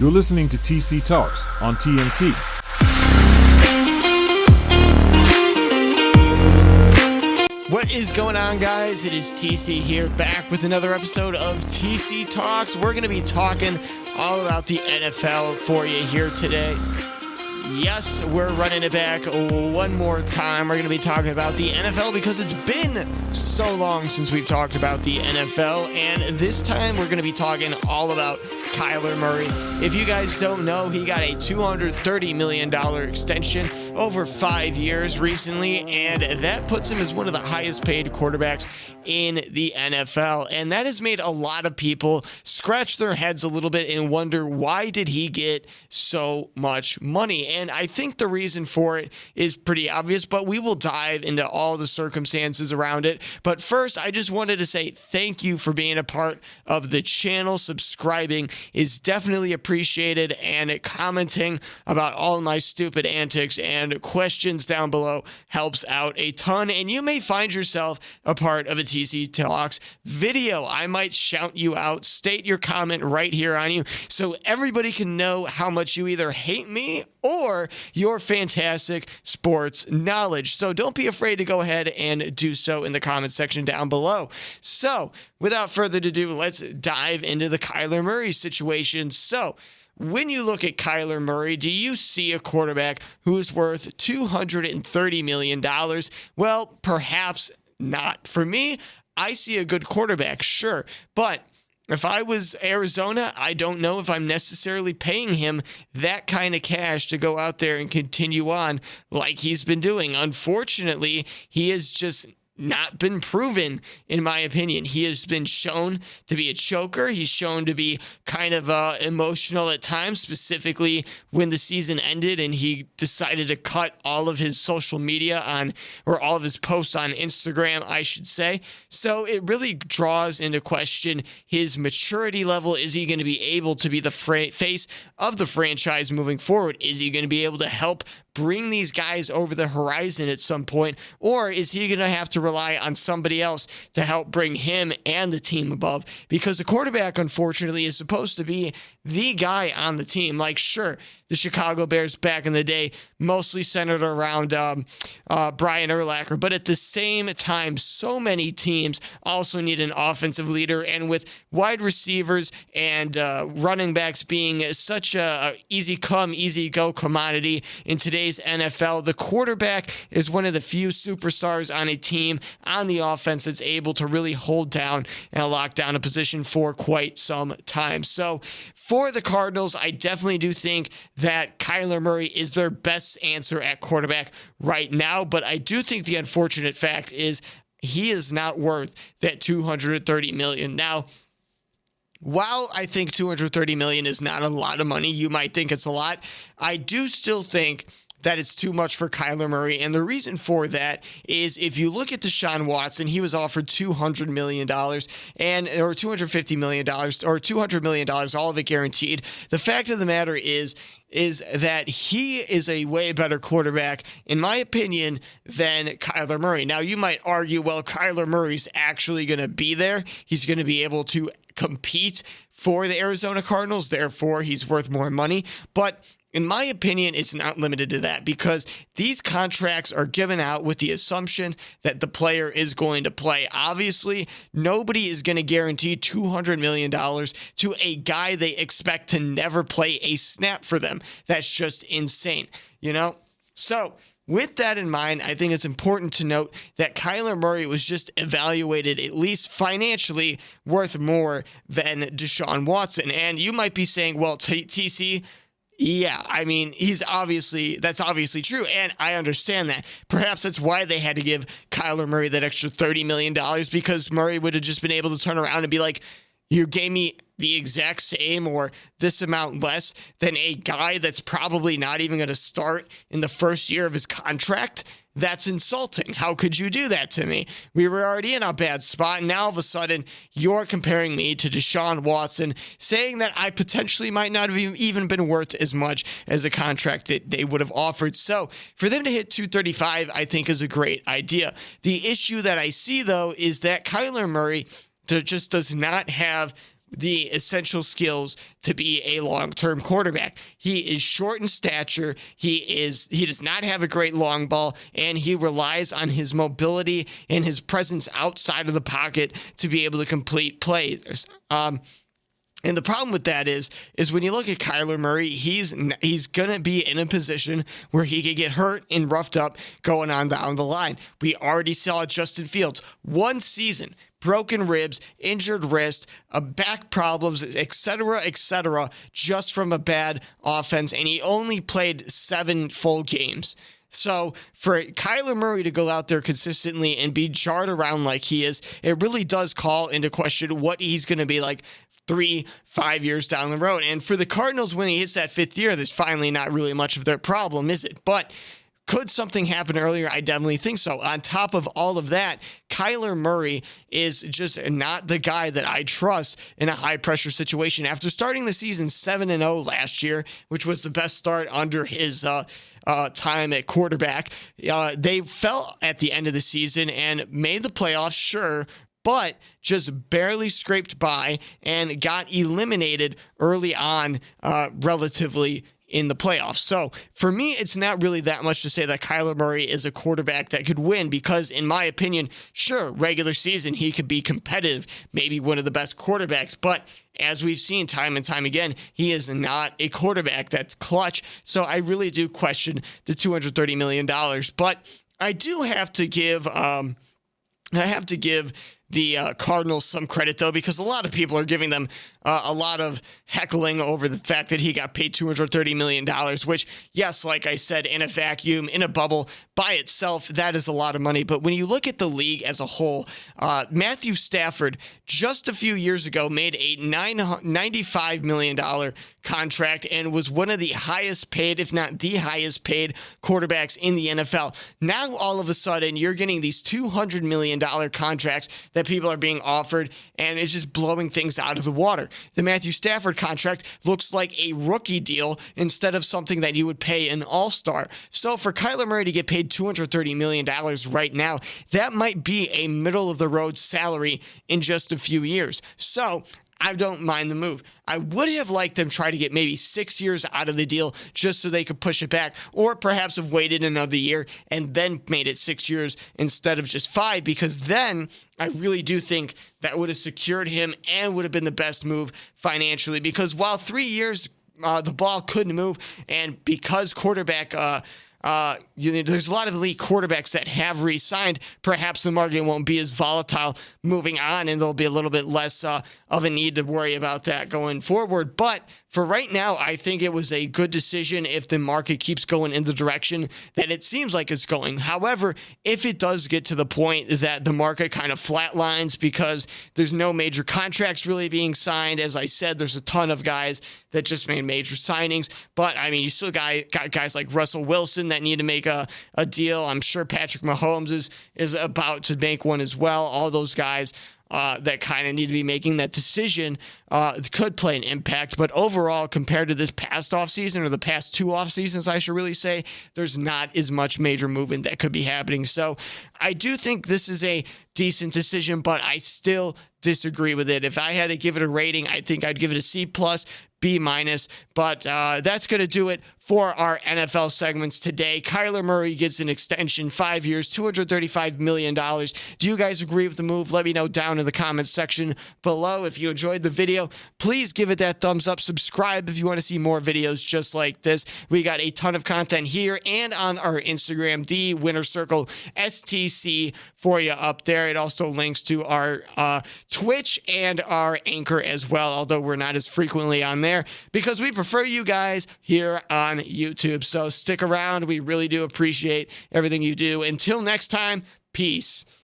You're listening to TC Talks on TNT. What is going on, guys? It is TC here, back with another episode of TC Talks. We're going to be talking all about the NFL for you here today. Yes, we're running it back one more time. We're going to be talking about the NFL because it's been so long since we've talked about the NFL, and this time we're going to be talking all about Kyler Murray. If you guys don't know, he got a $230 million extension over 5 years recently, and that puts him as one of the highest paid quarterbacks in the NFL. And that has made a lot of people scratch their heads a little bit and wonder, why did he get so much money? And I think the reason for it is pretty obvious, but we will dive into all the circumstances around it. But first, I just wanted to say thank you for being a part of the channel. Subscribing is definitely appreciated, and commenting about all my stupid antics and questions down below helps out a ton. And you may find yourself a part of a TC Talks video. I might shout you out, state your comment right here on you, so everybody can know how much you either hate me or your fantastic sports knowledge. So don't be afraid to go ahead and do so in the comment section down below. So without further ado, let's dive into the Kyler Murray situation. So when you look at Kyler Murray, do you see a quarterback who is worth $230 million? Well, perhaps not. For me, I see a good quarterback, sure, but if I was Arizona, I don't know if I'm necessarily paying him that kind of cash to go out there and continue on like he's been doing. Unfortunately, he has just not been proven, in my opinion. He has been shown to be a choker. He's shown to be kind of emotional at times, specifically when the season ended and he decided to cut all of his social media or all of his posts on Instagram, I should say. So it really draws into question his maturity level. Is he going to be able to be the face of the franchise moving forward? Is he going to be able to help bring these guys over the horizon at some point, or is he going to have to rely on somebody else to help bring him and the team above? Because the quarterback, unfortunately, is supposed to be the guy on the team. Like, sure, the Chicago Bears back in the day mostly centered around Brian Urlacher, but at the same time, so many teams also need an offensive leader, and with wide receivers and running backs being such a easy come, easy go commodity in today's NFL, the quarterback is one of the few superstars on a team on the offense that's able to really hold down and lock down a position for quite some time. So for the Cardinals, I definitely do think that Kyler Murray is their best answer at quarterback right now, but I do think the unfortunate fact is he is not worth that $230 million. Now, while I think $230 million is not a lot of money, you might think it's a lot, I do still think that it's too much for Kyler Murray. And the reason for that is, if you look at Deshaun Watson, he was offered $200 million or $250 million or $200 million, all of it guaranteed. The fact of the matter is that he is a way better quarterback, in my opinion, than Kyler Murray. Now, you might argue, well, Kyler Murray's actually going to be there. He's going to be able to compete for the Arizona Cardinals. Therefore, he's worth more money. But in my opinion, it's not limited to that, because these contracts are given out with the assumption that the player is going to play. Obviously, nobody is going to guarantee $200 million to a guy they expect to never play a snap for them. That's just insane, you know? So with that in mind, I think it's important to note that Kyler Murray was just evaluated, at least financially, worth more than Deshaun Watson. And you might be saying, well, TC, yeah, I mean, that's obviously true, and I understand that. Perhaps that's why they had to give Kyler Murray that extra $30 million, because Murray would have just been able to turn around and be like, you gave me the exact same or this amount less than a guy that's probably not even going to start in the first year of his contract. That's insulting. How could you do that to me? We were already in a bad spot, and now all of a sudden you're comparing me to Deshaun Watson, saying that I potentially might not have even been worth as much as the contract that they would have offered. So for them to hit 235, I think is a great idea. The issue that I see, though, is that Kyler Murray just does not have the essential skills to be a long-term quarterback. He is short in stature. He does not have a great long ball, and he relies on his mobility and his presence outside of the pocket to be able to complete plays. And the problem with that is when you look at Kyler Murray, he's going to be in a position where he could get hurt and roughed up going on down the line. We already saw Justin Fields, one season, broken ribs, injured wrist, back problems, etc., just from a bad offense, and he only played 7 full games. So for Kyler Murray to go out there consistently and be jarred around like he is, it really does call into question what he's going to be like 3-5 years down the road. And for the Cardinals, when he hits that 5th year, there's finally not really much of their problem, is it? But could something happen earlier? I definitely think so. On top of all of that, Kyler Murray is just not the guy that I trust in a high-pressure situation. After starting the season 7-0 last year, which was the best start under his time at quarterback, they fell at the end of the season and made the playoffs, sure, but just barely scraped by and got eliminated early on relatively in the playoffs. So for me, it's not really that much to say that Kyler Murray is a quarterback that could win because, in my opinion, sure, regular season, he could be competitive, maybe one of the best quarterbacks, but as we've seen time and time again, he is not a quarterback that's clutch. So I really do question the $230 million, but I do have to give the Cardinals some credit, though, because a lot of people are giving them a lot of heckling over the fact that he got paid $230 million, which, yes, like I said, in a vacuum, in a bubble, by itself, that is a lot of money. But when you look at the league as a whole, Matthew Stafford just a few years ago made a $95 million contract and was one of the highest paid, if not the highest paid quarterbacks in the NFL. Now, all of a sudden, you're getting these $200 million contracts that people are being offered, and it's just blowing things out of the water. The Matthew Stafford contract looks like a rookie deal instead of something that you would pay an all-star. So for Kyler Murray to get paid $230 million right now, that might be a middle-of-the-road salary in just a few years. So I don't mind the move. I would have liked them try to get maybe 6 years out of the deal just so they could push it back, or perhaps have waited another year and then made it 6 years instead of just 5, because then I really do think that would have secured him and would have been the best move financially, because while 3 years the ball couldn't move, and because quarterback there's a lot of elite quarterbacks that have re-signed. Perhaps the market won't be as volatile moving on, and there'll be a little bit less of a need to worry about that going forward. But for right now, I think it was a good decision if the market keeps going in the direction that it seems like it's going. However, if it does get to the point that the market kind of flatlines because there's no major contracts really being signed, as I said, there's a ton of guys that just made major signings. But, I mean, you still got guys like Russell Wilson that need to make a deal. I'm sure Patrick Mahomes is about to make one as well. All those guys that kind of need to be making that decision could play an impact. But overall, compared to this past offseason, or the past 2 off seasons, I should really say, there's not as much major movement that could be happening. So I do think this is a decent decision, but I still disagree with it. If I had to give it a rating, I think I'd give it a C+, B-. But that's going to do it for our NFL segments today. Kyler Murray gets an extension, 5 years, $235 million. Do you guys agree with the move? Let me know down in the comments section below. If you enjoyed the video, please give it that thumbs up. Subscribe if you want to see more videos just like this. We got a ton of content here and on our Instagram, the Winner Circle STC, for you up there. It also links to our Twitch and our Anchor as well, although we're not as frequently on there because we prefer you guys here on YouTube. So stick around. We really do appreciate everything you do. Until next time, peace.